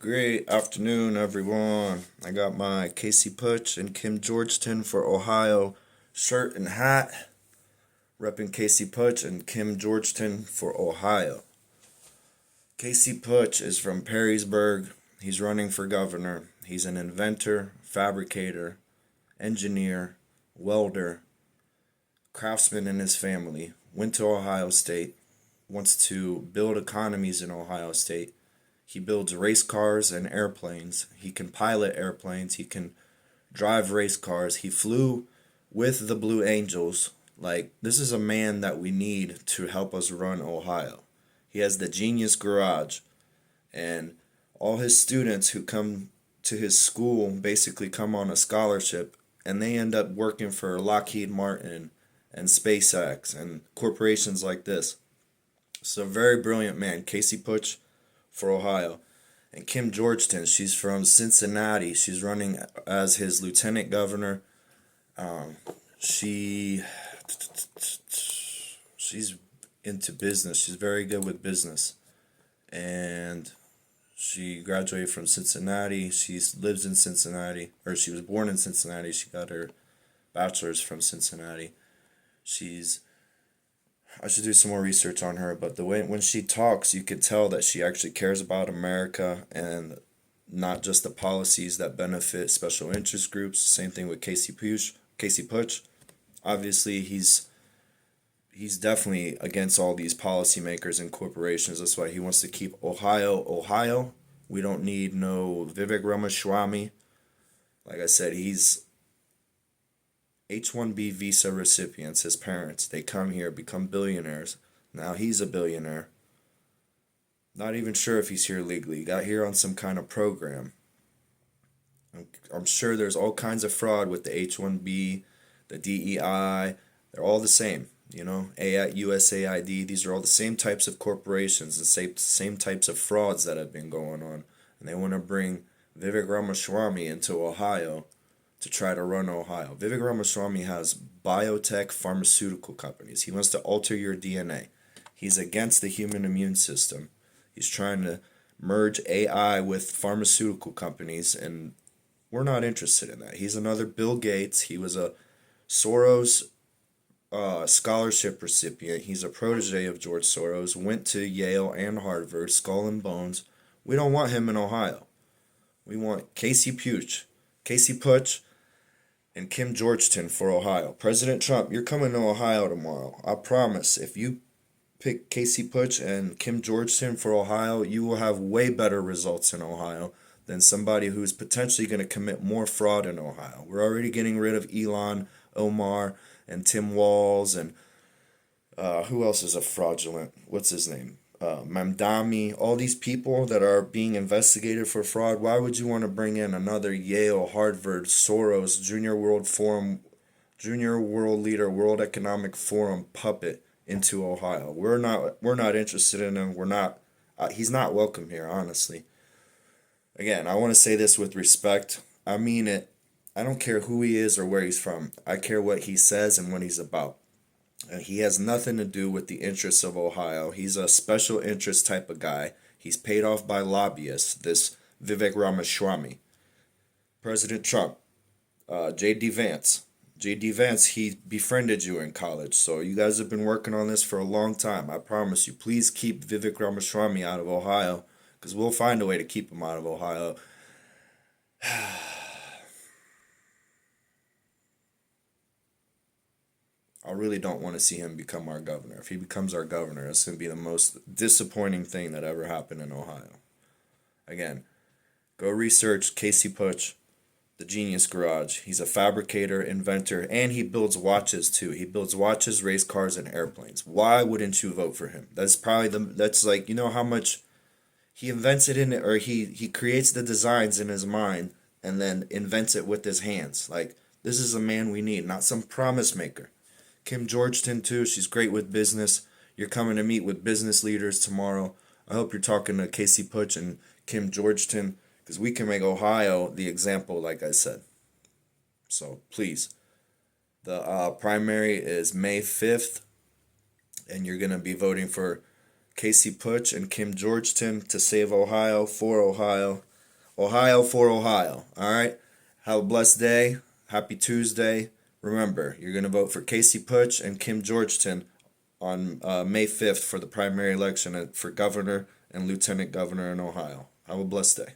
Great afternoon, everyone. I got my Casey Putsch and Kim Georgeton for Ohio shirt and hat, repping Casey Putsch and Kim Georgeton for Ohio. Casey Putsch is from Perrysburg. He's running for governor. He's an inventor, fabricator, engineer, welder, craftsman in his family. Went to Ohio State, wants to build economies in Ohio State. He builds race cars and airplanes. He can pilot airplanes. He can drive race cars. He flew with the Blue Angels. Like, this is a man that we need to help us run Ohio. He has the Genius Garage. And all his students who come to his school basically come on a scholarship. And they end up working for Lockheed Martin and SpaceX and corporations like this. So, very brilliant man. Casey Putsch for Ohio. And Kim Georgeton, she's from Cincinnati. She's running as his lieutenant governor. She's into business. She's very good with business. And she graduated from Cincinnati. She lives in Cincinnati, or she was born in Cincinnati. She got her bachelor's from Cincinnati. I should do some more research on her, but the way when she talks, you can tell that she actually cares about America and not just the policies that benefit special interest groups. Same thing with Casey Putsch. Obviously, he's definitely against all these policymakers and corporations. That's why he wants to keep Ohio. We don't need no Vivek Ramaswamy. Like I said, he's H-1B visa recipients, his parents. They come here, become billionaires. Now he's a billionaire. Not even sure if he's here legally. He got here on some kind of program. I'm sure there's all kinds of fraud with the H-1B, the DEI. They're all the same. USAID. These are all the same types of corporations, the same types of frauds that have been going on. And they want to bring Vivek Ramaswamy into Ohio to try to run Ohio. Vivek Ramaswamy has biotech pharmaceutical companies. He wants to alter your DNA. He's against the human immune system. He's trying to merge AI with pharmaceutical companies, and we're not interested in that. He's another Bill Gates. He was a Soros scholarship recipient. He's a protege of George Soros, went to Yale and Harvard, skull and bones. We don't want him in Ohio. We want Casey Putsch, and Kim Georgeton for Ohio. President Trump, you're coming to Ohio tomorrow. I promise. If you pick Casey Putsch and Kim Georgeton for Ohio, you will have way better results in Ohio than somebody who's potentially going to commit more fraud in Ohio. We're already getting rid of Elon, Omar, and Tim Walz, and who else is a fraudulent? What's his name? Mamdani, all these people that are being investigated for fraud. Why would you want to bring in another Yale, Harvard, Soros, Junior World Leader, World Economic Forum puppet into Ohio? We're not interested in him. We're not. He's not welcome here, honestly. Again, I want to say this with respect. I mean it. I don't care who he is or where he's from. I care what he says and what he's about. He has nothing to do with the interests of Ohio. He's a special interest type of guy. He's paid off by lobbyists, this Vivek Ramaswamy. President Trump, J.D. Vance. J.D. Vance, he befriended you in college, so you guys have been working on this for a long time. I promise you. Please keep Vivek Ramaswamy out of Ohio, because we'll find a way to keep him out of Ohio. I really don't want to see him become our governor. If he becomes our governor, it's going to be the most disappointing thing that ever happened in Ohio. Again, go research Casey Putsch, the Genius Garage. He's a fabricator, inventor, and he builds watches too. He builds watches, race cars, and airplanes. Why wouldn't you vote for him? That's like, how much he invents it in it, or he creates the designs in his mind and then invents it with his hands. Like, this is a man we need, not some promise maker. Kim Georgeton, too. She's great with business. You're coming to meet with business leaders tomorrow. I hope you're talking to Casey Putsch and Kim Georgeton, because we can make Ohio the example, like I said. So, please. The primary is May 5th, and you're going to be voting for Casey Putsch and Kim Georgeton to save Ohio, for Ohio. Ohio for Ohio. All right. Have a blessed day. Happy Tuesday. Remember, you're going to vote for Casey Putsch and Kim Georgeton on May 5th for the primary election for governor and lieutenant governor in Ohio. Have a blessed day.